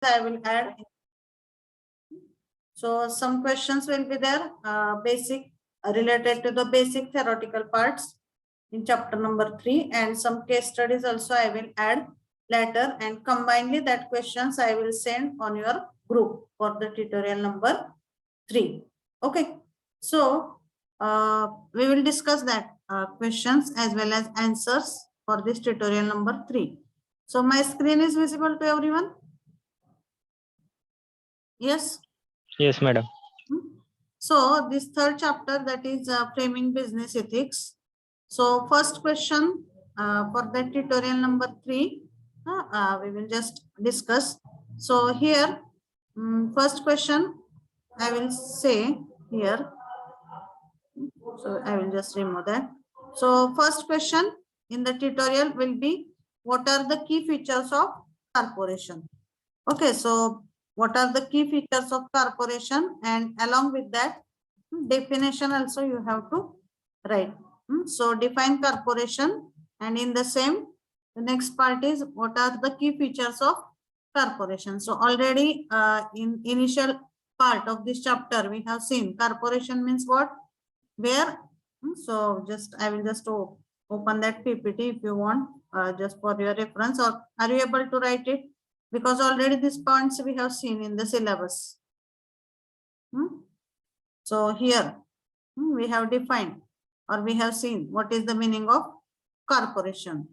I will add. So some questions will be there, basic related to the basic theoretical parts in chapter number 3, and some case studies also I will add later, and combinedly that questions I will send on your group for the tutorial number 3. Okay, so we will discuss that questions as well as answers for this tutorial number 3. So my screen is visible to everyone? Yes? Yes, madam. So this third chapter, that is framing business ethics. So first question for that tutorial number 3, we will just discuss. So here, first question I will say here. So I will just remove that. So first question in the tutorial will be, what are the key features of corporation? Okay, so what are the key features of corporation, and along with that definition also you have to write. So define corporation, and in the same, the next part is what are the key features of corporation. So already in initial part of this chapter we have seen corporation means what, where. So just I will just open that PPT if you want, just for your reference, or are you able to write it? Because already these points we have seen in the syllabus. So here we have defined, or we have seen what is the meaning of corporation.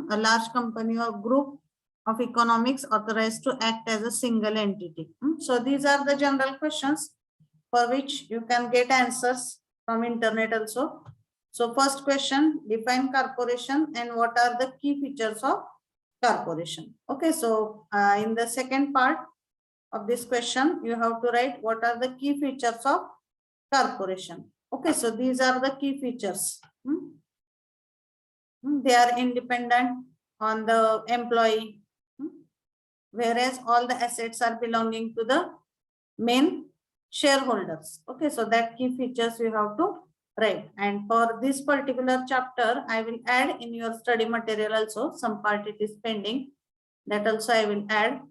A large company or group of economics authorized to act as a single entity. So these are the general questions for which you can get answers from internet also. So first question, define corporation and what are the key features of corporation. Okay, so in the second part of this question, you have to write what are the key features of corporation. Okay, so these are the key features. They are independent on the employee, whereas all the assets are belonging to the main shareholders. Okay, so that key features you have to write. And for this particular chapter, I will add in your study material also, some part it is pending, that also I will add.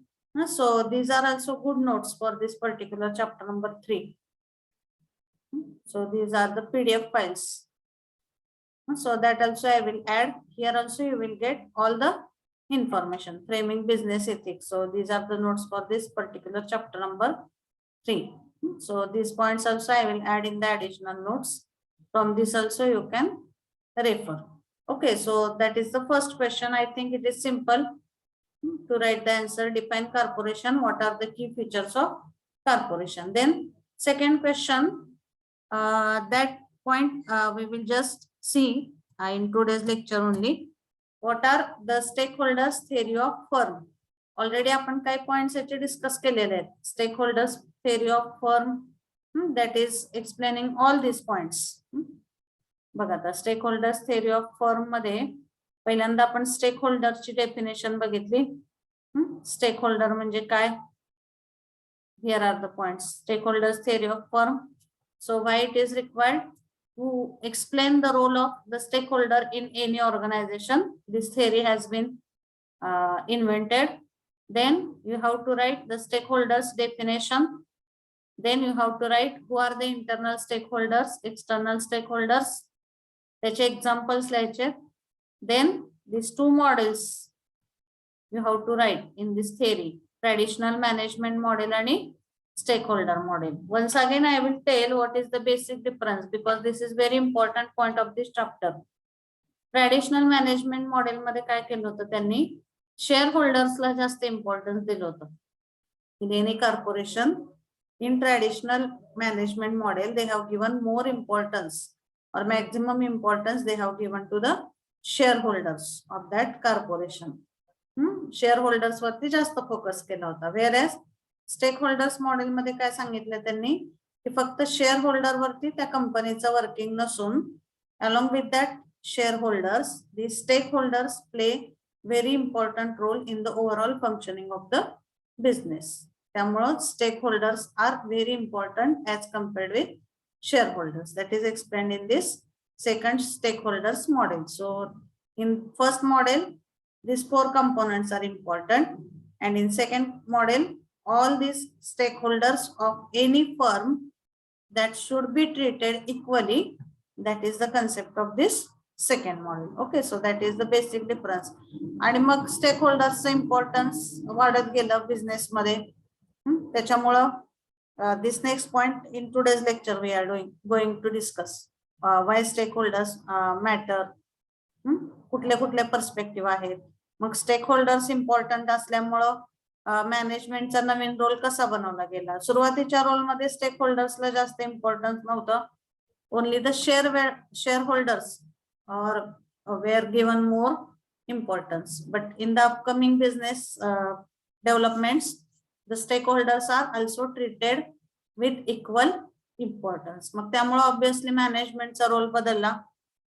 So these are also good notes for this particular chapter number 3. So these are the PDF files. So that also I will add. Here also you will get all the information, framing business ethics. So these are the notes for this particular chapter number 3. So these points also I will add in the additional notes. From this also you can refer. Okay, so that is the first question. I think it is simple to write the answer. Define corporation. What are the key features of corporation? Then second question, that point we will just see in today's lecture only. What are the stakeholders theory of firm? Already आपण काय points याचे discuss केलेले आहेत. Stakeholders theory of firm, that is explaining all these points. बघा आता stakeholders theory of firm मध्ये पहिल्यांदा आपण stakeholder ची definition बघितली. Stakeholder म्हणजे काय? Here are the points. Stakeholders theory of firm. So why it is required? To explain the role of the stakeholder in any organization. This theory has been invented. Then you have to write the stakeholders definition. Then you have to write who are the internal stakeholders, external stakeholders. त्याचे examples लिहायचे. Then these two models you have to write in this theory. Traditional management model and stakeholder model. Once again I will tell what is the basic difference, because this is very important point of this chapter. Traditional management model मध्ये काय केलं होतं त्यांनी, shareholders ला जास्त importance दिलं होतं. In any corporation, in traditional management model they have given more importance or maximum importance they have given to the shareholders of that corporation. Shareholders वरती जास्त फोकस केला होता. Whereas stakeholders model मध्ये काय सांगितलं त्यांनी की फक्त shareholder वरती त्या कंपनीचं वर्किंग नसून along with that shareholders, the stakeholders play very important role in the overall functioning of the business. त्यामुळे stakeholders are very important as compared with shareholders. That is explained in this second stakeholders model. So in first model these 4 components are important, and in second model all these stakeholders of any firm that should be treated equally. That is the concept of this second model. Okay, so that is the basic difference. आणि मग स्टेकहोल्डर्सचं importance वाढत गेलं business मध्ये. त्याच्यामुळं this next point in today's lecture we are going to discuss why stakeholders matter. कुठले कुठले perspective आहेत. मग stakeholders important असल्यामुळं मॅनेजमेंटचा नवीन role कसा बनवला गेला. सुरुवातीच्या रोलमध्ये स्टेकहोल्डर्सला जास्त इम्पॉर्टन्स नव्हतं. Only the share holders or were given more importance, but in the upcoming business developments the stakeholders are also treated with equal importance. मग त्यामुळे obviously managementचा रोल बदलला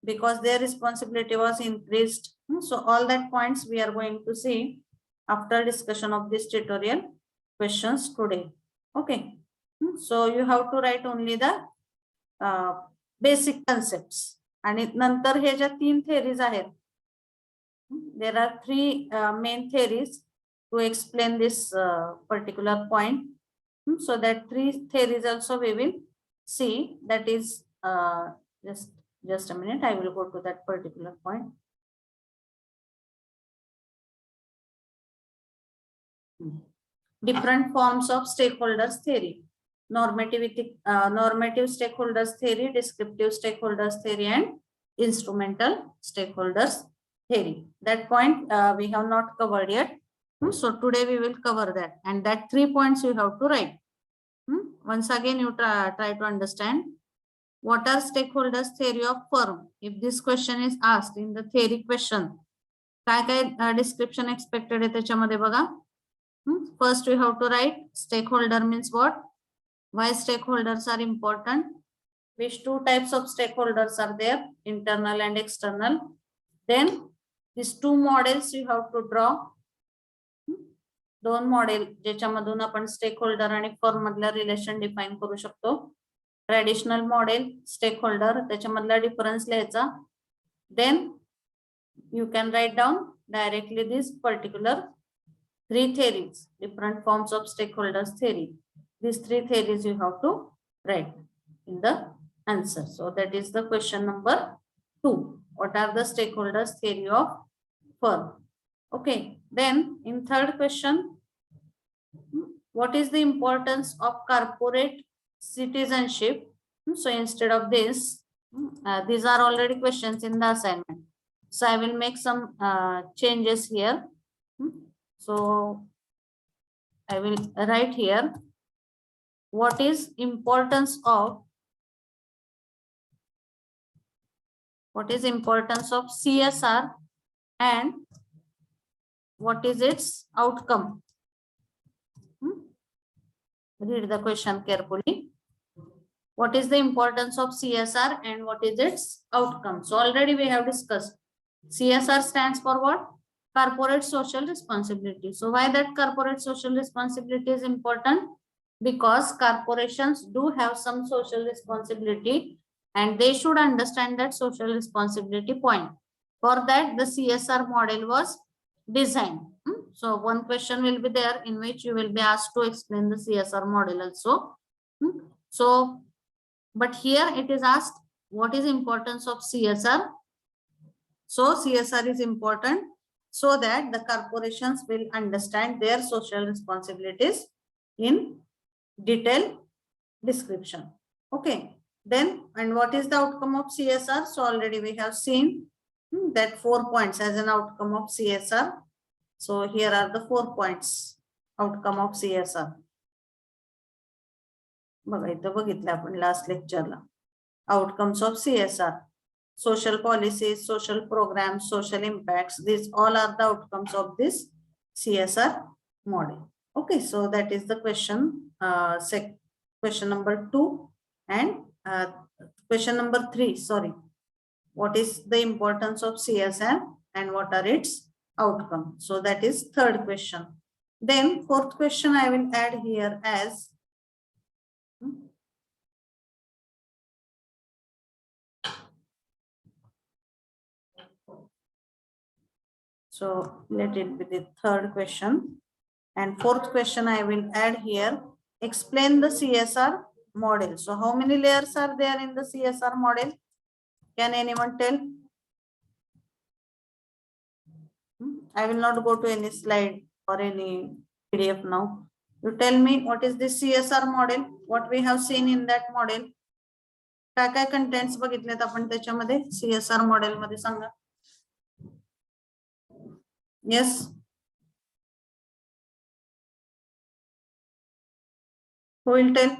because their responsibility was increased. So all that points we are going to see after discussion of this tutorial questions today. Okay, so you have to write only the basic concepts. आणि नंतर हे ज्या 3 theories आहेत, there are 3 main theories to explain this particular point. So that 3 theories also we will see. That is just a minute, I will go to that particular point. Different forms of stakeholders theory. Normative stakeholders theory, descriptive stakeholders theory, and instrumental stakeholders theory. That point we have not covered yet. So today we will cover that, and that 3 points you have to write. Once again you try to understand what are stakeholders theory of firm. If this question is asked in the theory question, काय description expected आहे त्याच्यामध्ये बघा. First we have to write stakeholder means what, why stakeholders are important, which 2 types of stakeholders are there, internal and external. Then these 2 models you have to draw. 2 model ज्याच्यामधून आपण stakeholder आणि firm मधला relation define करू शकतो. Traditional model stakeholder, त्याच्यामधला difference लिहायचा. Then you can write down directly these particular 3 theories, different forms of stakeholders theory. These 3 theories you have to write in the answer. So that is the question number 2. What are the stakeholders theory of firm? Okay, then in third question, what is the importance of corporate citizenship? So instead of this, these are already questions in the assignment. So I will make some changes here. So I will write here what is importance of CSR and what is its outcome. Read the question carefully. What is the importance of CSR and what is its outcome? So already we have discussed. CSR stands for what? Corporate social responsibility. So why that corporate social responsibility is important? Because corporations do have some social responsibility and they should understand that social responsibility point. For that the CSR model was designed. So one question will be there in which you will be asked to explain the CSR model also. So but here it is asked what is importance of CSR. So CSR is important so that the corporations will understand their social responsibilities in detailed description. Okay, then and what is the outcome of CSR? So already we have seen that 4 points as an outcome of CSR. So here are the 4 points outcome of CSR. बघा इथं बघितलं आपण last लेक्चरला. Outcomes of CSR. Social policies, social programs, social impacts, these all are the outcomes of this CSR model. Okay, so that is the question, question number 2 and question number 3, sorry. What is the importance of CSR and what are its outcomes? So that is third question. Then fourth question I will add here as so let it be the third question. And fourth question I will add here. Explain the CSR model. So how many layers are there in the CSR model? Can anyone tell? I will not go to any slide or any PDF now. You tell me what is the CSR model? What we have seen in that model? काय काय contents बघितलेत आपण त्याच्यामध्ये CSR model मध्ये सांगा. Yes. Who will tell?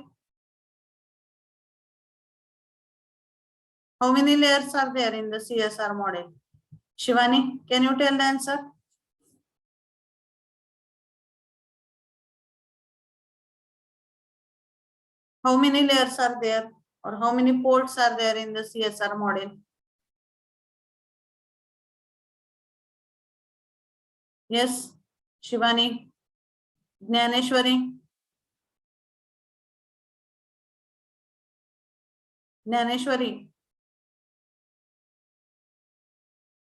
How many layers are there in the CSR model? Shivani, can you tell the answer? How many layers are there or how many ports are there in the CSR model? Yes, Shivani, Jnaneshwari. Jnaneshwari.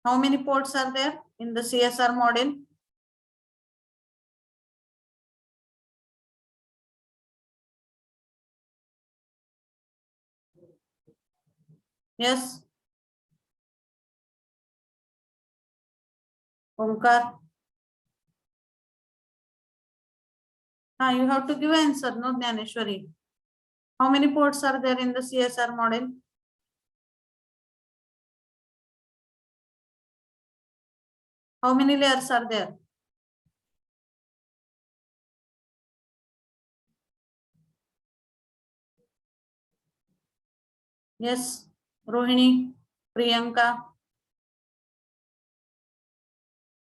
How many ports are there in the CSR model? Yes. Omkar. You have to give answer, no Jnaneshwari. How many ports are there in the CSR model? How many layers are there? Yes, Rohini, Priyanka.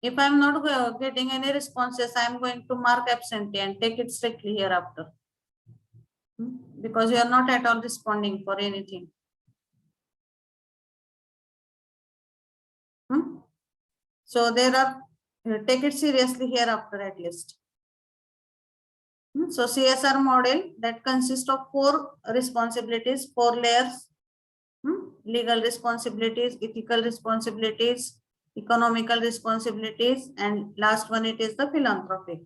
If I am not getting any responses, I am going to mark absentee and take it strictly hereafter. Because you are not at all responding for anything. So there are, take it seriously hereafter at least. So CSR model that consists of 4 responsibilities, 4 layers. Legal responsibilities, ethical responsibilities, economical responsibilities, and last one it is the philanthropic.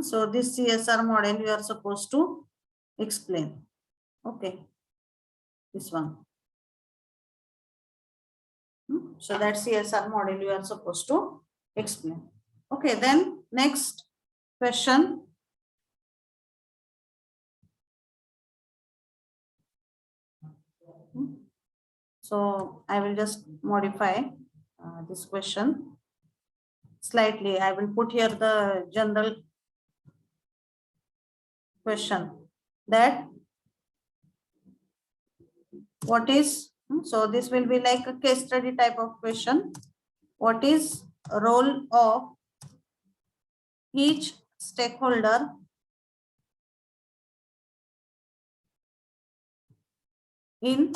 So this CSR model you are supposed to explain. Okay, this one. So that CSR model you are supposed to explain. Okay, then next question. So I will just modify this question slightly. I will put here the general question that what is, so this will be like a case study type of question. What is a role of each stakeholder in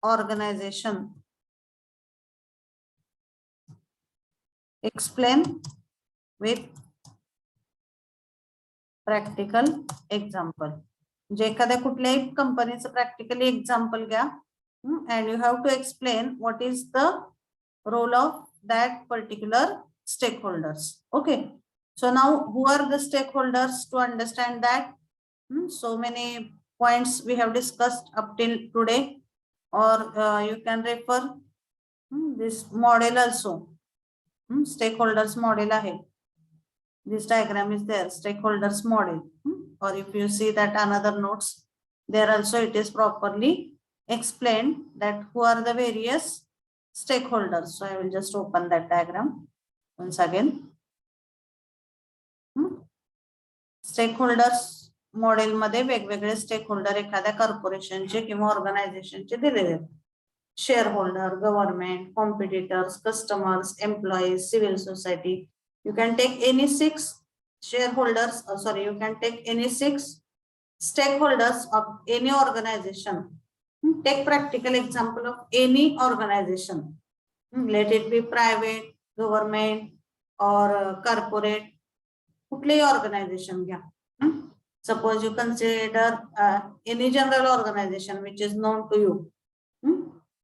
organization? Explain with practical example. जे एखाद्या कुठल्याही कंपनीचं practically example घ्या and you have to explain what is the role of that particular stakeholders. Okay, so now who are the stakeholders to understand that? So many points we have discussed up till today, or you can refer this model also. Stakeholders model ahead. This diagram is there, stakeholders model. Or if you see that another notes, there also it is properly explained that who are the various stakeholders. So I will just open that diagram once again. Stakeholders model मध्ये वेगवेगळे stakeholder एखाद्या कॉर्पोरेशनचे किंवा ऑर्गनायझेशनचे दिलेले आहेत. Share holder, government, competitors, customers, employees, civil society. You can take any 6 shareholders, sorry, you can take any 6 stakeholders of any organization. Take practical example of any organization. Let it be private, government, or corporate. कुठलेही organization घ्या. Suppose you consider any general organization which is known to you.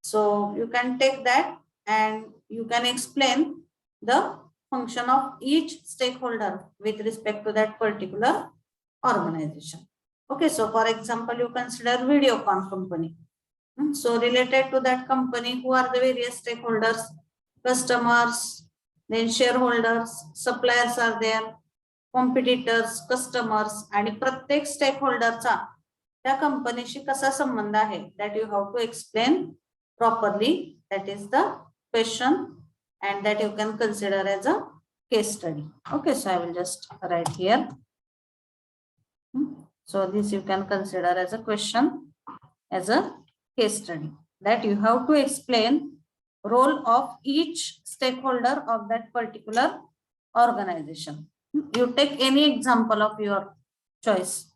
So you can take that and you can explain the function of each stakeholder with respect to that particular organization. Okay, so for example, you consider Videocon company. So related to that company, who are the various stakeholders? Customers, then shareholders, suppliers are there, competitors, customers, आणि प्रत्येक स्टेकहोल्डरचा त्या कंपनीशी कसा संबंध आहे, that you have to explain properly. That is the question, and that you can consider as a case study. Okay, so I will just write here. So this you can consider as a question, as a case study, that you have to explain role of each stakeholder of that particular organization. You take any example of your choice.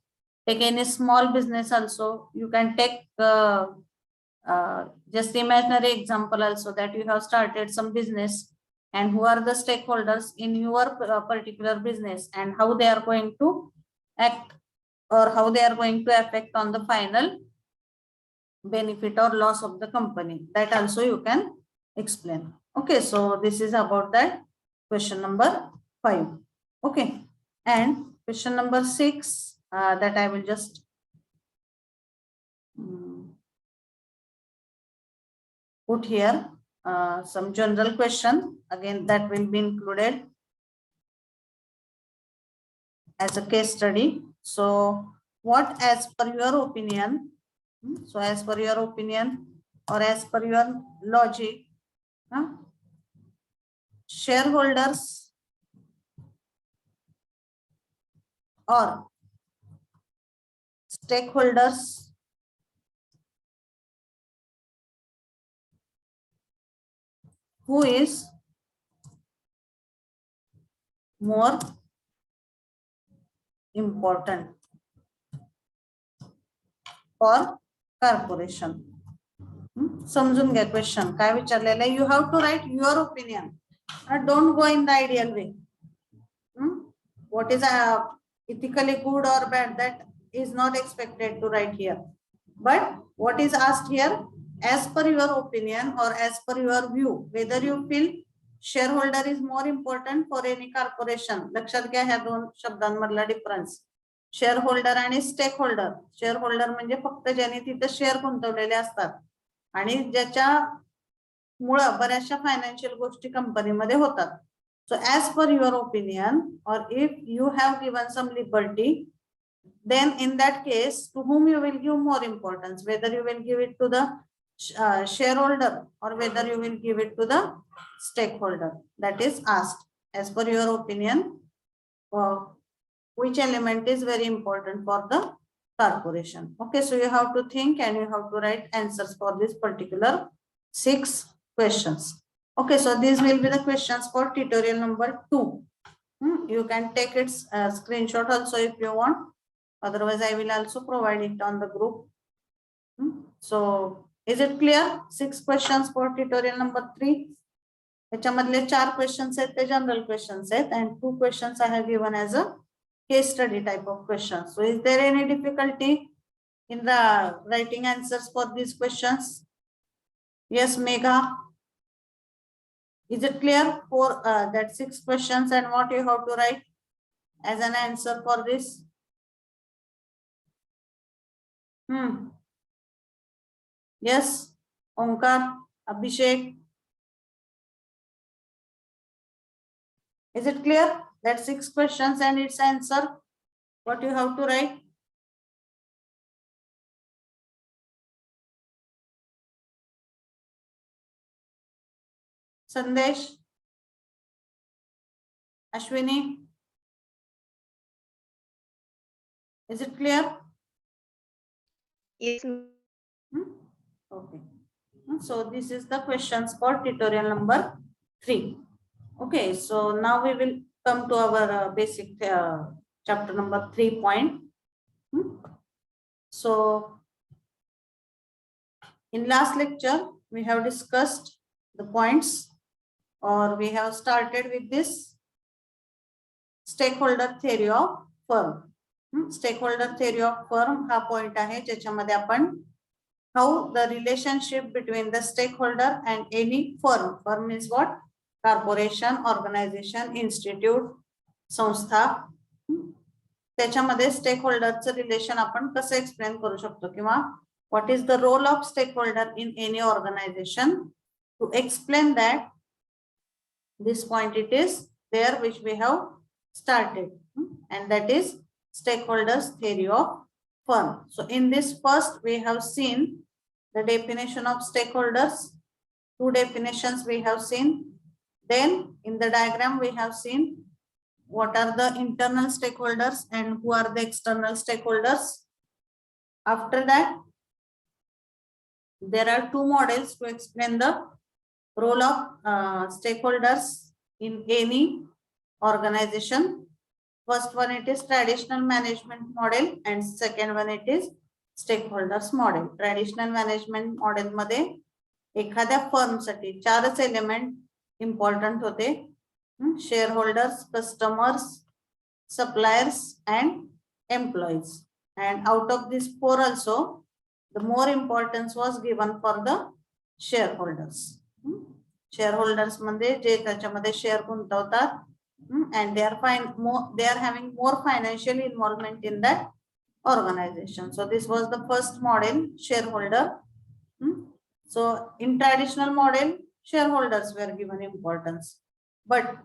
Take any small business also. You can take just imaginary example also, that you have started some business, and who are the stakeholders in your particular business, and how they are going to act, or how they are going to affect on the final benefit or loss of the company. That also you can explain. Okay, so this is about that question number 5. Okay, and question number 6, that I will just put here some general question. Again, that will be included as a case study. So what, as per your opinion, so as per your opinion or as per your logic, shareholders or stakeholders who is more important for corporation? समजून घ्या question काय विचारलेलं आहे. You have to write your opinion. Don't go in the ideal way. What is ethically good or bad, that is not expected to write here. But what is asked here, as per your opinion or as per your view, whether you feel shareholder is more important for any corporation. लक्षात घ्या ह्या दोन शब्दांमधला difference. Shareholder आणि stakeholder. Shareholder म्हणजे फक्त ज्यांनी तिथे share गुंतवलेले असतात आणि ज्याच्यामुळे बऱ्याचशा फायनान्शियल गोष्टी कंपनीमध्ये होतात. So as per your opinion, or if you have given some liberty, then in that case, to whom you will give more importance, whether you will give it to the shareholder or whether you will give it to the stakeholder. That is asked. As per your opinion, which element is very important for the corporation? Okay, so you have to think and you have to write answers for this particular 6 questions. Okay, so these will be the questions for tutorial number 2. You can take its screenshot also if you want. Otherwise, I will also provide it on the group. So, is it clear? 6 questions for tutorial number 3. त्याच्यामधले 4 questions आहेत ते general questions आहेत, and 2 questions I have given as a case study type of questions. So, is there any difficulty in the writing answers for these questions? Yes, Megha. Is it clear for that 6 questions and what you have to write as an answer for this? Yes, Omkar, Abhishek. Is it clear that 6 questions and its answer? What you have to write? Sandesh, Ashwini, is it clear? Yes. Okay. So this is the questions for tutorial number 3. Okay, so now we will come to our basic chapter number 3 point. So in last lecture, we have discussed the points, or we have started with this stakeholder theory of firm. Stakeholder theory of firm हा point आहे ज्याच्यामध्ये आपण how the relationship between the stakeholder and any firm. Firm means what? Corporation, organisation, institute, संस्था, त्याच्यामध्ये stake होल्डरचं relation आपण कसं explain करू शकतो, किंवा what is the role of stakeholder in any organization. To explain that, this point it is there which we have started, and that is stakeholders theory of firm. So in this first we have seen the definition of stakeholders. Two definitions we have seen. Then in the diagram we have seen what are the internal stakeholders and who are the external stakeholders. After that, there are two models to explain the role of stakeholders in any organization. First one it is traditional management model, and second one it is stakeholders model. Traditional management model मध्ये एखाद्या firm साठी चारच element important होते: shareholders, customers, suppliers and employees. And out of these four also, the more importance was given for the shareholders. Shareholders मध्ये जे त्याच्यामध्ये share गुंतवतात, and they are having more financial involvement in that organization. So this was the first model, shareholder. So in traditional model, shareholders were given importance, but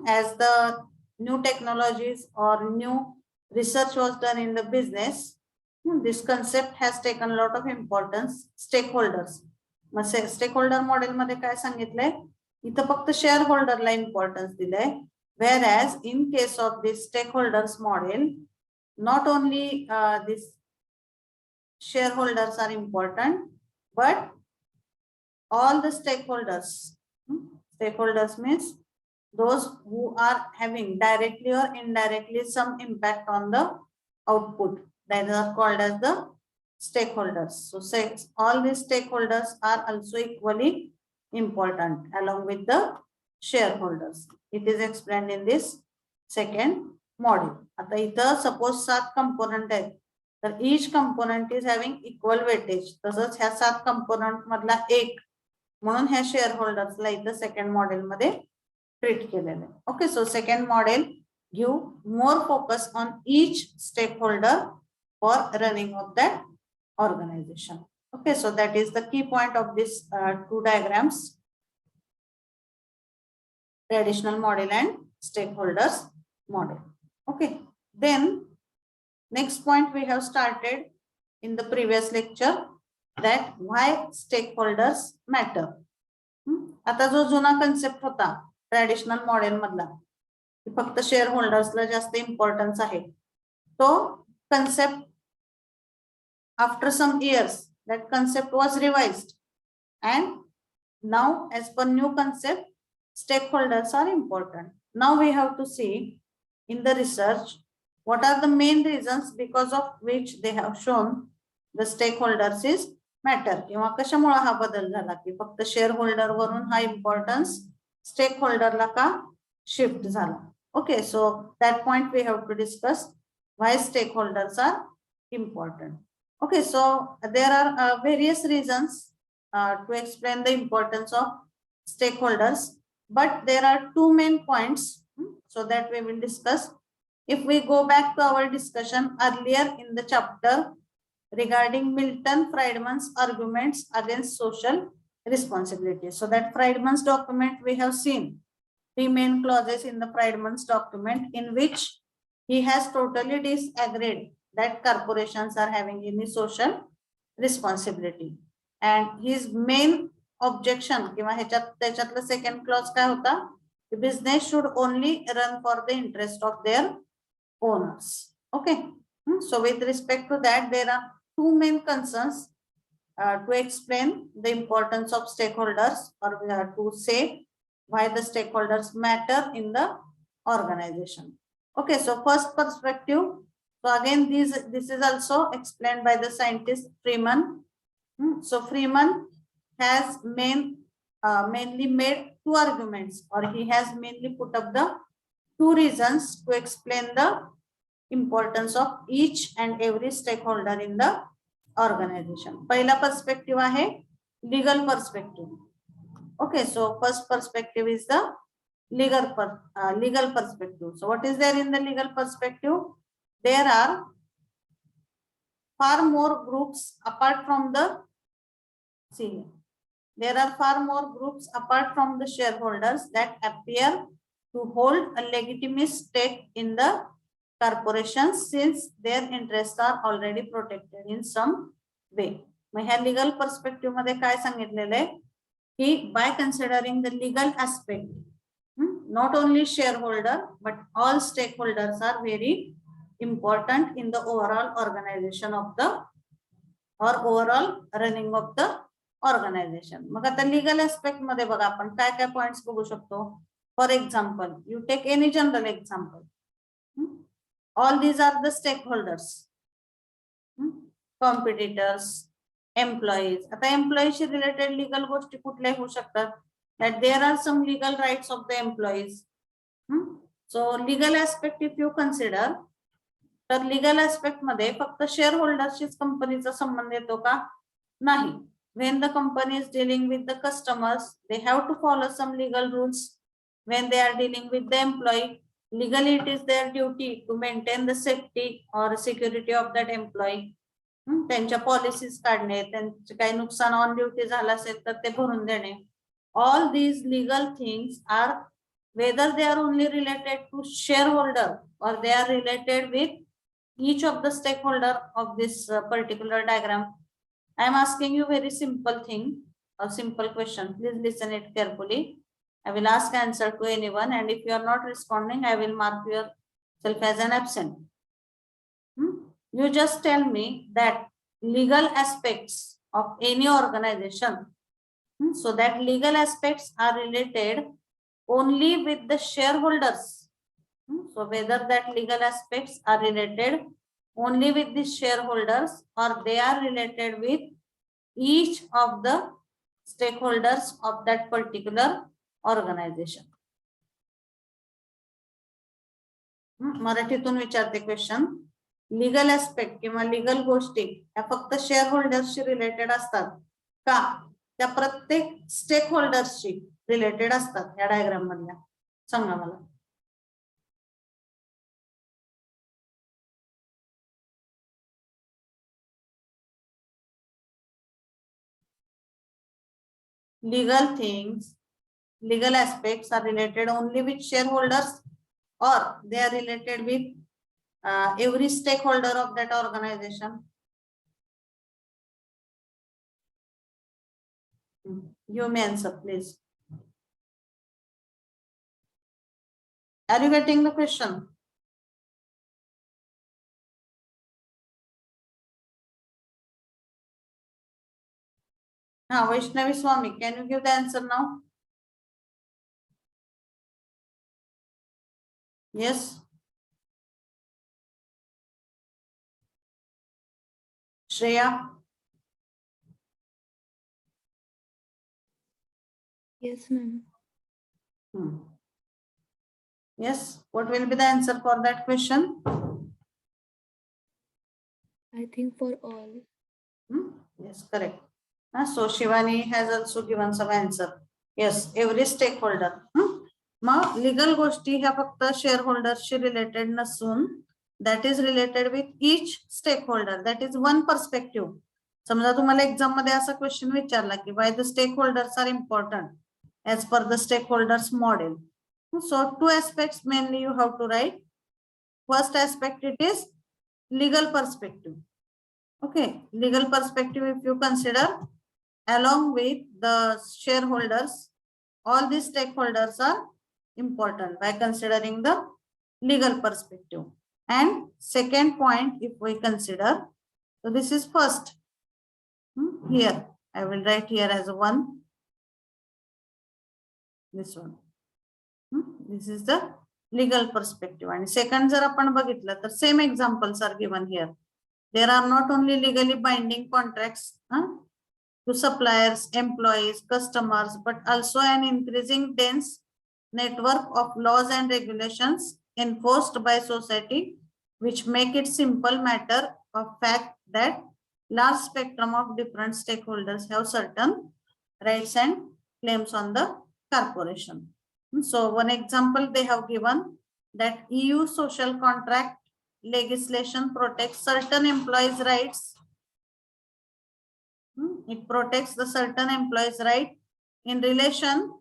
as the new technologies or new research was done in the business, this concept has taken a lot of importance. Stakeholders, stakeholder model मध्ये काय सांगितलंय, इथं फक्त share होल्डरला importance दिलंय, whereas in case of this stakeholders model, not only these shareholders are important, but all the stakeholders. Stakeholders means those who are having directly or indirectly some impact on the output, that are called as the stakeholders. So all these stakeholders are also equally important along with the shareholders. It is explained in this second model. आता इथं suppose 7 component आहेत, तर each component is having equal weightage. तसंच ह्या 7 component मधला एक म्हणून ह्या shareholders ला इथं second model मध्ये treat केलेलं आहे. Okay, so second model give more focus on each stakeholder for running of that organization. Okay, so that is the key point of this two diagrams, traditional model and stakeholders model. Okay, then next point we have started in the previous lecture, that why stakeholders matter. आता जो जुना concept होता traditional model मधला, फक्त share होल्डर्सला जास्त importance आहे, तो concept after some years that concept was revised, and now as per new concept stakeholders are important. Now we have to see in the research what are the main reasons because of which they have shown the stakeholders is matter, किंवा कशामुळे हा बदल झाला की फक्त share holder वरून हा importance stake होल्डरला का शिफ्ट झाला. Okay, so that point we have to discuss why stakeholders are important. Okay, so there are various reasons to explain the importance of stakeholders, but there are two main points so that we will discuss. If we go back to our discussion earlier in the chapter regarding Milton Friedman's arguments against social responsibility, so that Friedman's document we have seen 3 main clauses in the Friedman's document in which he has totally disagreed that corporations are having any social responsibility, and his main objection किंवा त्याच्यातलं second clause काय होता, the business should only run for the interest of their owners. Okay, so with respect to that there are 2 main concerns to explain the importance of stakeholders, or to say why the stakeholders matter in the organization. Okay, so first perspective, so again this is also explained by the scientist Freeman. So Freeman has mainly made 2 arguments, or he has mainly put up the 2 reasons to explain the importance of each and every stakeholder in the organization. पहिला perspective आहे legal perspective. Okay, so first perspective is the legal perspective. So what is there in the legal perspective? There are far more groups apart from the there are far more groups apart from the shareholders that appear to hold a legitimate stake in the corporations since their interests are already protected in some way. मग ह्या legal perspective मध्ये काय सांगितलेलं आहे की by considering the legal aspect, not only shareholder but all stakeholders are very important in the overall organization of the or overall running of the organization. मग आता legal aspect मध्ये बघा आपण काय काय पॉइंट्स बघू शकतो. For example, you take any general example. All these are the stakeholders. Competitors, employees. आता employees related legal गोष्टी कुठल्या होऊ शकतात. That there are some legal rights of the employees. So legal aspect if you consider, तर legal aspect मध्ये फक्त shareholdersशीच कंपनीचा संबंध येतो का? नाही. When the company is dealing with the customers, they have to follow some legal rules. When they are dealing with the employee, legally it is their duty to maintain the safety or security of that employee. त्यांच्या policies काढणे, त्यांचे काही नुकसान on duty झालं असेल तर ते भरून देणे. All these legal things are whether they are only related to shareholder or they are related with each of the stakeholder of this particular diagram. I am asking you very simple thing, a simple question. Please listen it carefully. I will ask answer to anyone, and if you are not responding, I will mark yourself as an absent. You just tell me that legal aspects of any organization. So that legal aspects are related only with the shareholders. So whether that legal aspects are related only with the shareholders or they are related with each of the stakeholders of that particular organization. मराठीतून विचारते question. Legal aspect किंवा legal गोष्टी त्या फक्त शेअरहोल्डर्सशी related असतात का त्या प्रत्येक स्टेक होल्डर्सशी रिलेटेड असतात या डायग्राम मधल्या? सांगा मला. Legal things, legal aspects are related only with shareholders or they are related with every stakeholder of that organization. You may answer, please. Are you getting the question? Vaishnavi Swami, can you give the answer now? Yes. Shreya? Yes, ma'am. Yes, what will be the answer for that question? I think for all. Yes, correct. So Shivani has also given some answer. Yes, every stakeholder. Mug legal गोष्टी ह्या फक्त shareholders related नसून that is related with each stakeholder. That is one perspective. समजा तुम्हाला exam मध्ये असा question विचारला की why the stakeholders are important as per the stakeholders model. So two aspects mainly you have to write. First aspect it is legal perspective. Okay, legal perspective if you consider along with the shareholders, all these stakeholders are important by considering the legal perspective. And second point if we consider, so this is first. Here I will write here as a 1. This one. This is the legal perspective. And second जर आपण बघितलं तर same examples are given here. There are not only legally binding contracts to suppliers, employees, customers, but also an increasing dense network of laws and regulations enforced by society, which make it simple matter of fact that large spectrum of different stakeholders have certain rights and claims on the corporation. So one example they have given that EU social contract legislation protects certain employees' rights. It protects the certain employees' right in relation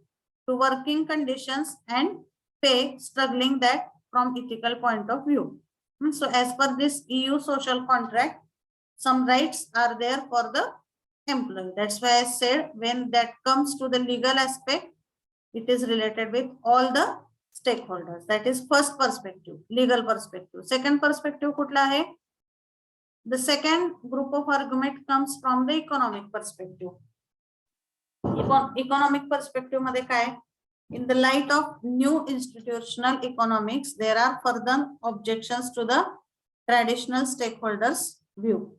to working conditions and pay struggling that from ethical point of view. So as per this EU social contract, some rights are there for the employee. That's why I said when that comes to the legal aspect, it is related with all the stakeholders. That is first perspective, legal perspective. Second perspective कुठला आहे? The second group of argument comes from the economic perspective. Economic perspective मध्ये काय? In the light of new institutional economics, there are further objections to the traditional stakeholders view.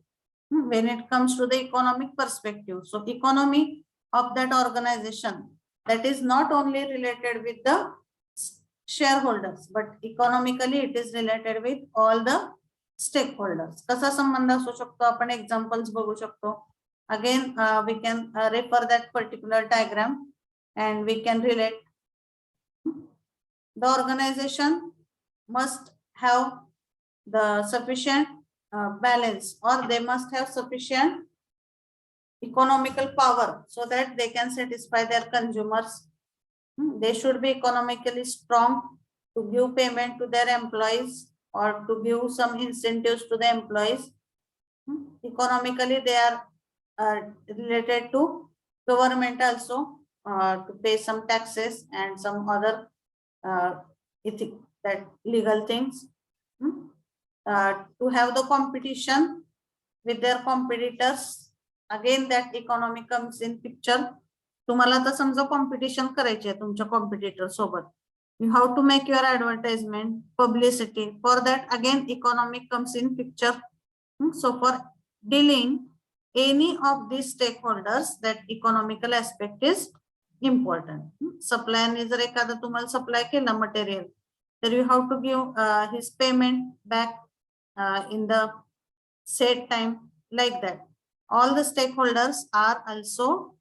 When it comes to the economic perspective, so economy of that organization, that is not only related with the shareholders, but economically it is related with all the stakeholders. कसा संबंध असू शकतो आपण examples बघू शकतो. Again, we can refer that particular diagram and we can relate. The organization must have the sufficient balance, or they must have sufficient economical power so that they can satisfy their consumers. They should be economically strong to give payment to their employees or to give some incentives to the employees. Economically, they are related to government also, to pay some taxes and some other that legal things. To have the competition with their competitors. Again, that economy comes in picture. तुम्हाला तर समजा competition करायची आहे तुमच्या competitor सोबत. You have to make your advertisement, publicity. For that, again, economic comes in picture. So for dealing any of these stakeholders, that economical aspect is important. Supplier ने जर एखादा तुम्हाला सप्लाय केला मटेरियल, तर you have to give his payment back in the set time, like that. All the stakeholders are also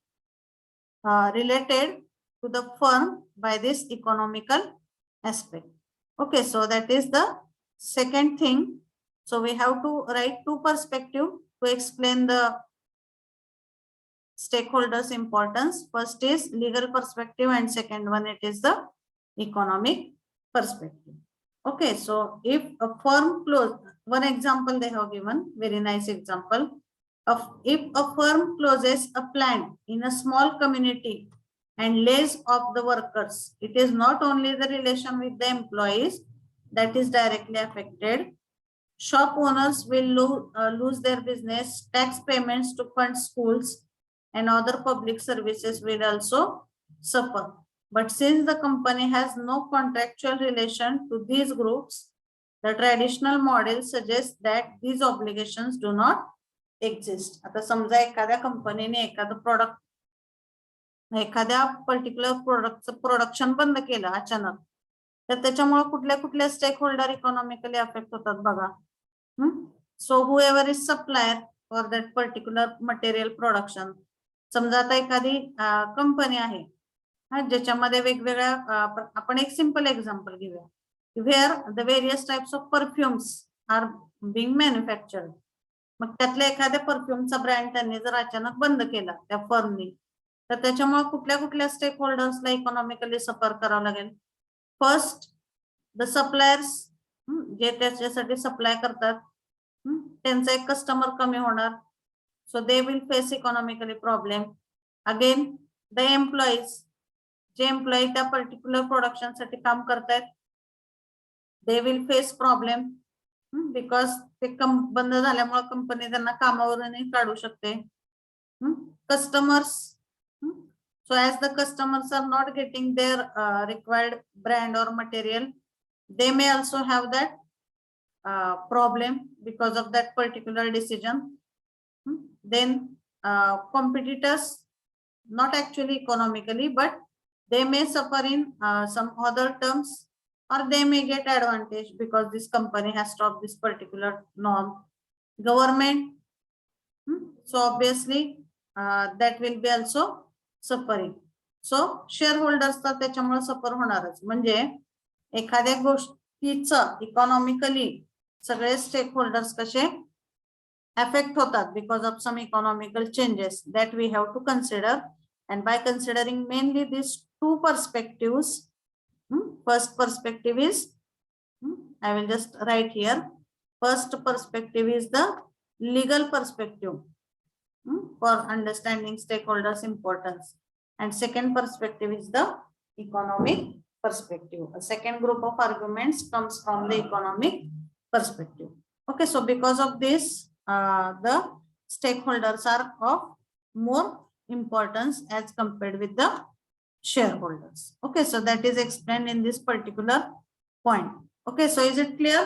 related to the firm by this economical aspect. Okay, so that is the second thing. So we have to write two perspectives to explain the stakeholders importance. First is legal perspective and second one it is the economic perspective. Okay, so if a firm close, one example they have given, very nice example. If a firm closes a plant in a small community and lays off the workers, it is not only the relation with the employees that is directly affected. Shop owners will lose their business, tax payments to fund schools and other public services will also suffer. But since the company has no contractual relation to these groups, the traditional model suggests that these obligations do not exist. आता समजा एखाद्या कंपनीने एखादं product, एखाद्या particular प्रोडक्टचं production बंद केलं अचानक, तर त्याच्यामुळे कुठल्या कुठल्या स्टेक होल्डर इकॉनॉमिकली अफेक्ट होतात बघा. So whoever is supplier for that particular material production. समजा आता एखादी कंपनी आहे ज्याच्यामध्ये वेगवेगळ्या, आपण एक सिंपल एक्झाम्पल घेऊया, where the various types of perfumes are being manufactured. मग त्यातल्या एखाद्या परफ्युमचा ब्रँड त्यांनी जर अचानक बंद केला त्या फर्मनी, तर त्याच्यामुळे कुठल्या कुठल्या स्टेक होल्डर्सला इकॉनॉमिकली सफर करावं लागेल. फर्स्ट द सप्लायर्स, जे त्याच्यासाठी सप्लाय करतात, त्यांचा एक कस्टमर कमी होणार, so they will face economically problem. Again the employees, जे एम्प्लॉई त्या पर्टिक्युलर प्रोडक्शन साठी काम करतायत, they will face problem because ते बंद झाल्यामुळे कंपनी त्यांना कामावरूनही काढू शकते. Customers, so as the customers are not getting their required brand or material, they may also have that problem because of that particular decision. Then competitors, not actually economically, but they may suffer in some other terms, or they may get advantage because this company has stopped this particular norm. Government, so obviously that will be also suffering. So share holders तर त्याच्यामुळे सफर होणारच. म्हणजे एखाद्या गोष्टीचं economically सगळे stake holders कसे affect होतात because of some economical changes that we have to consider, and by considering mainly these two perspectives, first perspective is, I will just write here, first perspective is the legal perspective for understanding stakeholders importance, and second perspective is the economic perspective. A second group of arguments comes from the economic perspective. Okay, so because of this the stakeholders are of more importance as compared with the shareholders. Okay, so that is explained in this particular point. Okay, so is it clear?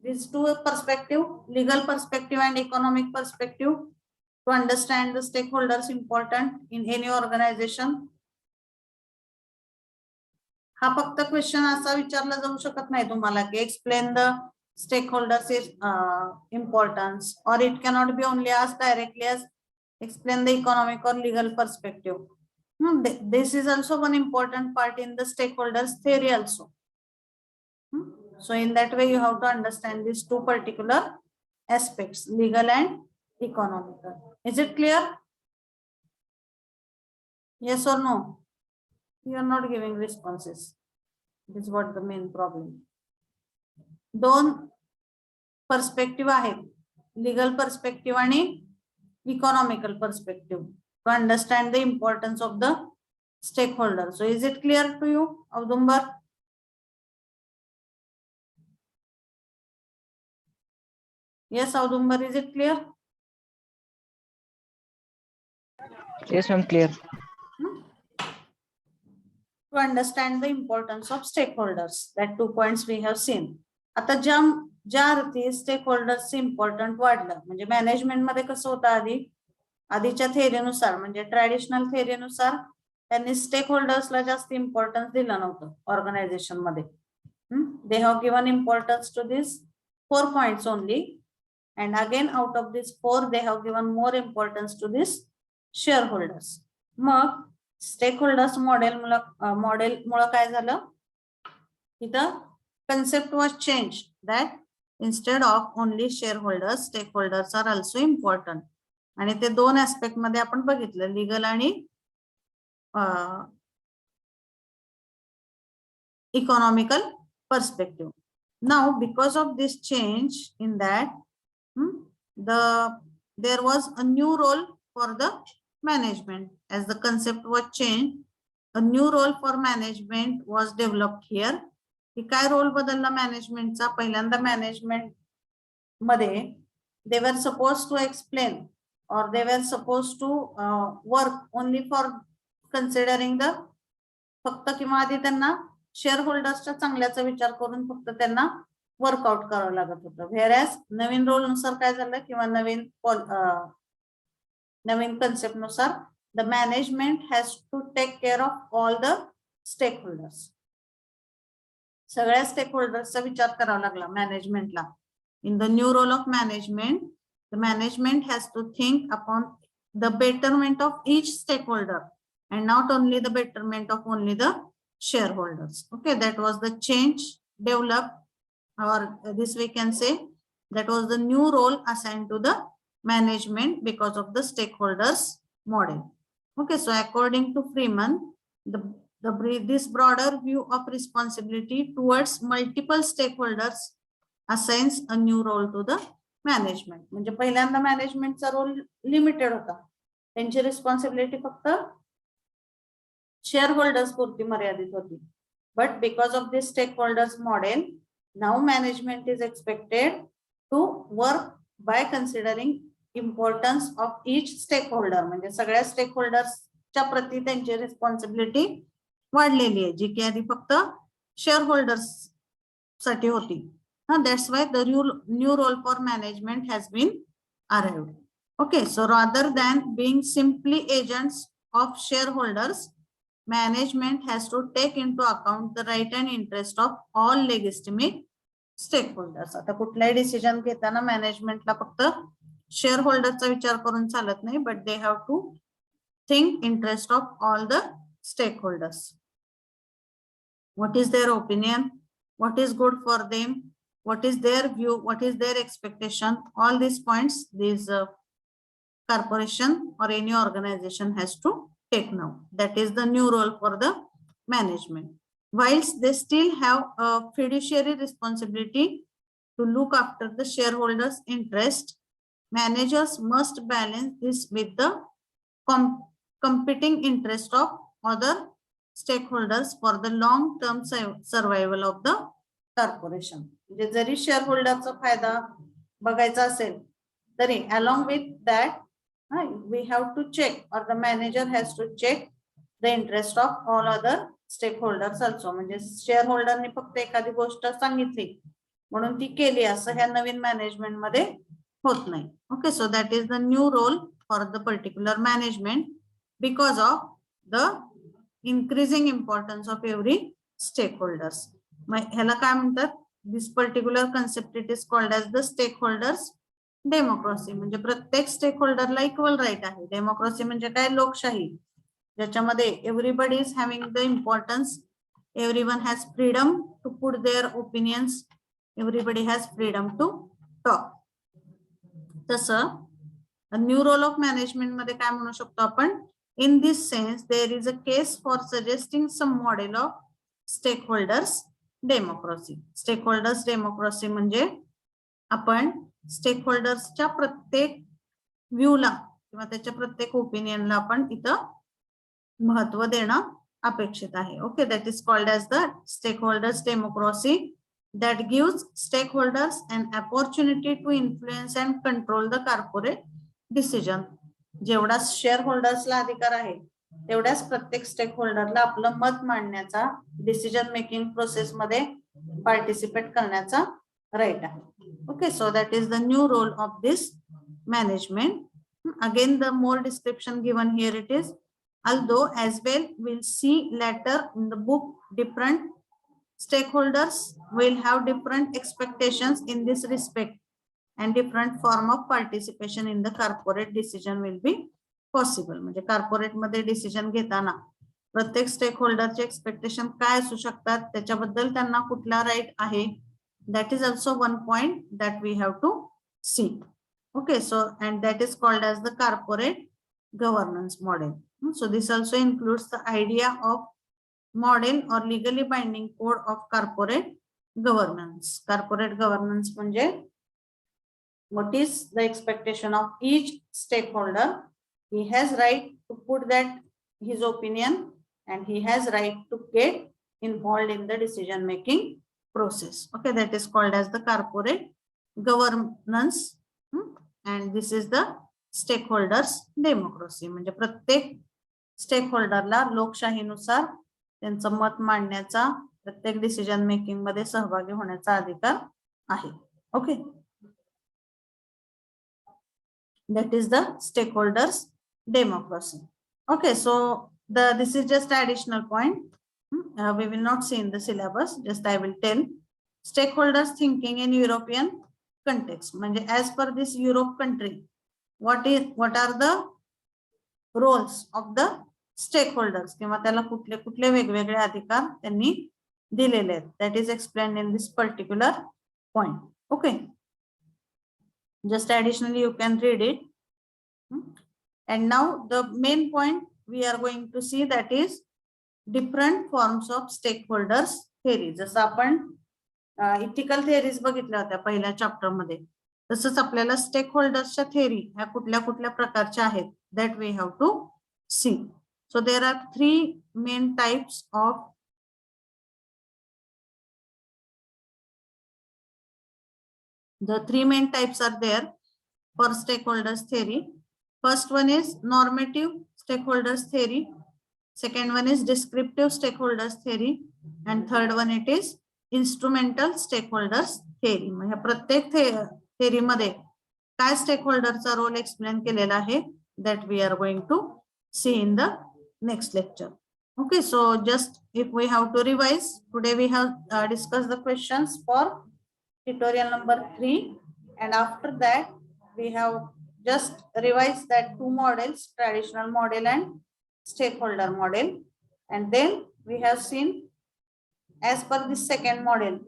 These two perspective, legal perspective and economic perspective, to understand the stakeholders important in any organization. हा फक्त question असा विचारला जाऊ शकत नाही तुम्हाला की explain the stakeholders is importance, or it cannot be only asked directly as explain the economic or legal perspective. This is also one important part in the stakeholders theory also. So in that way you have to understand these two particular aspects, legal and economical. Is it clear? Yes or no? You are not giving responses. This is what the main problem. दोन perspective आहेत, legal perspective आणि economical perspective, to understand the importance of the stake holder. So is it clear to you, Audumbar? Yes, Audumbar, is it clear? Yes, ma'am, clear. To understand the importance of stakeholders, that 2 points we have seen. आता ज्या अर्थी stake holders important वाढलं, म्हणजे management मध्ये कसं होतं, आधीच्या थेरीनुसार म्हणजे ट्रॅडिशनल थेरीनुसार त्यांनी स्टेक होल्डर्सला जास्त इम्पॉर्टन्स दिलं नव्हतं ऑर्गनायझेशन मध्ये. They have given importance to this 4 points only, and again out of these 4 they have given more importance to this shareholders. Mug stakeholders model मुळे काय झालं, इथं concept was changed that instead of only shareholders, stakeholders are also important. आणि ते दोन aspect मध्ये आपण बघितलं, legal आणि economical perspective. Now because of this change in that, there was a new role for the management. As the concept was changed, a new role for management was developed here. की काय role बदलला मॅनेजमेंटचा? पहिल्यांदा management मध्ये they were supposed to explain, or they were supposed to work only for considering the, फक्त किंवा आधी त्यांना share होल्डर्सच्या चांगल्याचा विचार करून फक्त त्यांना वर्कआउट करावं लागत होतं. व्हेअरएज नवीन रोल नुसार काय झालं किंवा नवीन कन्सेप्ट नुसार the management has to take care of all the stakeholders. सगळ्या स्टेक होल्डर्सचा विचार करावा लागला मॅनेजमेंटला. In the new role of management, the management has to think upon the betterment of each stakeholder and not only the betterment of only the shareholders. Okay, that was the change developed, or this we can say that was the new role assigned to the management because of the stakeholders model. Okay, so according to Freeman, this broader view of responsibility towards multiple stakeholders assigns a new role to the management. म्हणजे पहिल्यांदा मॅनेजमेंटचा role limited होता, त्यांची responsibility फक्त shareholders पुरती मर्यादित होती. But because of this stakeholders model, now management is expected to work by considering importance of each stakeholder. म्हणजे सगळ्या स्टेकहोल्डर्सच्या प्रती त्यांची रिस्पॉन्सिबिलिटी वाढलेली आहे, जी की आधी फक्त शेअर होल्डर्स साठी होती. That's why the new role for management has been arrived. Okay, so rather than being simply agents of shareholders, management has to take into account the right and interest of all legitimate stakeholders. आता कुठलाही decision घेताना मॅनेजमेंटला फक्त share होल्डरचा विचार करून चालत नाही, but they have to think interest of all the stakeholders. What is their opinion? What is good for them? What is their view? What is their expectation? All these points, these corporation or any organization has to take now. That is the new role for the management. Whilst they still have a fiduciary responsibility to look after the shareholders' interest, managers must balance this with the competing interest of other stakeholders for the long-term survival of the corporation. म्हणजे जरी shareholderचा फायदा बघायचा असेल तरी along with that we have to check, or the manager has to check the interest of all other stakeholders also. म्हणजे shareholderनी फक्त एखादी गोष्ट सांगितली म्हणून ती केली असं ह्या नवीन मॅनेजमेंट मध्ये होत नाही. Okay, so that is the new role for the particular management because of the increasing importance of every stakeholders. ह्याला काय म्हणतात? This particular concept it is called as the stakeholders democracy. म्हणजे प्रत्येक स्टेकहोल्डरला इक्वल राईट आहे. Democracy म्हणजे काय? लोकशाही, ज्याच्यामध्ये everybody is having the importance, everyone has freedom to put their opinions, everybody has freedom to talk. तसं न्यू रोल ऑफ मॅनेजमेंट मध्ये काय म्हणू शकतो आपण? In this sense there is a case for suggesting some model of stakeholders democracy. Stakeholders democracy म्हणजे आपण स्टेकहोल्डर्सच्या प्रत्येक व्ह्यूला किंवा त्याच्या प्रत्येक ओपिनियनला आपण इथं महत्व देणं अपेक्षित आहे. Okay, that is called as the stakeholders democracy that gives stakeholders an opportunity to influence and control the corporate decision. जेवढा शेअर होल्डर्सला अधिकार आहे तेवढ्याच प्रत्येक स्टेक होल्डरला आपलं मत मांडण्याचा, डिसिजन मेकिंग प्रोसेस मध्ये पार्टिसिपेट करण्याचा राईट आहे. Okay, so that is the new role of this management. Again the more description given here it is, although as well we'll see later in the book, different stakeholders will have different expectations in this respect and different form of participation in the corporate decision will be possible. म्हणजे corporate मध्ये decision घेताना प्रत्येक stake होल्डरचे expectation काय असू शकतात, त्याच्याबद्दल त्यांना कुठला राईट आहे, that is also one point that we have to see. Okay, so and that is called as the corporate governance model. So this also includes the idea of model or legally binding code of corporate governance. Corporate governance म्हणजे what is the expectation of each stakeholder? He has right to put that his opinion and he has right to get involved in the decision making process. Okay, that is called as the corporate governance. And this is the stakeholders democracy. म्हणजे प्रत्येक स्टेकहोल्डरला लोकशाहीनुसार त्यांचं मत मांडण्याचा, प्रत्येक decision making मध्ये सहभागी होण्याचा अधिकार आहे. Okay, that is the stakeholders democracy. Okay, so this is just additional point. We will not see in the syllabus, just I will tell. Stakeholders thinking in European context. म्हणजे as per this Europe country, what are the roles of the stakeholders किंवा त्याला कुठले कुठले वेगवेगळे अधिकार त्यांनी दिलेले आहेत. That is explained in this particular point. Okay, just additionally you can read it. And now the main point we are going to see, that is different forms of stakeholders theory. जसं आपण ethical theories बघितल्या होत्या पहिल्या chapter मध्ये, तसंच आपल्याला stake होल्डर्सच्या theory ह्या कुठल्या कुठल्या प्रकारच्या आहेत, that we have to see. So there are three main types of are there for stakeholders theory. First one is normative stakeholders theory, second one is descriptive stakeholders theory, and third one it is instrumental stakeholders theory. म्हणजे प्रत्येक theory मध्ये काय स्टेकहोल्डरचा role explain केलेला आहे, that we are going to see in the next lecture. Okay, so just if we have to revise, today we have discussed the questions for tutorial number 3, and after that we have just revise that two models, traditional model and stakeholder model. And then we have seen, as per the second model,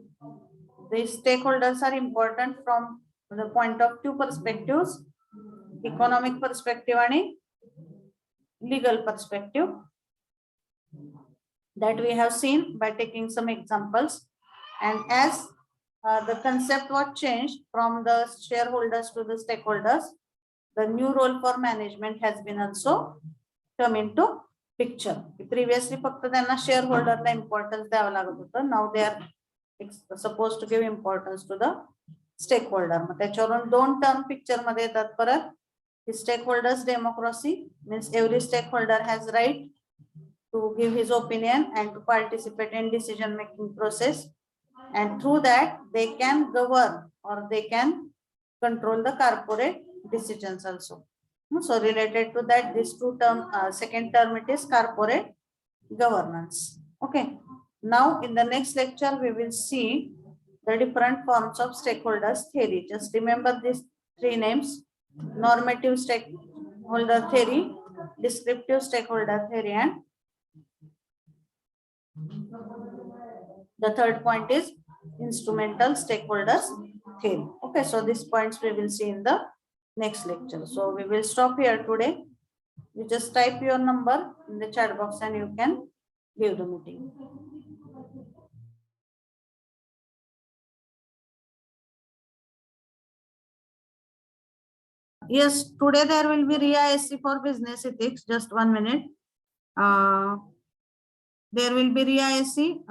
the stakeholders are important from the point of two perspectives, economic perspective and legal perspective, that we have seen by taking some examples. And as the concept was changed from the shareholders to the stakeholders, the new role for management has been also come into picture. Previously फक्त त्यांना shareholder ला importance द्यावं लागत होतं. Now they are supposed to give importance to the stakeholder. मग त्याच्यावरून दोन term picture मध्ये येतात परत. Stakeholders democracy means every stakeholder has right to give his opinion and to participate in decision making process, and through that they can govern or they can control the corporate decisions also. So related to that, this two term, second term, it is corporate governance. Okay. Now in the next lecture we will see the different forms of stakeholders theory. Just remember these three names: normative stakeholder theory, descriptive stakeholder theory, and the third point is instrumental stakeholders theory. Okay, so these points we will see in the next lecture. So we will stop here today. You just type your number in the chat box and you can leave the meeting. Yes, today there will be RIA-SC for business ethics. Just 1 minute. There will be RIA-SC.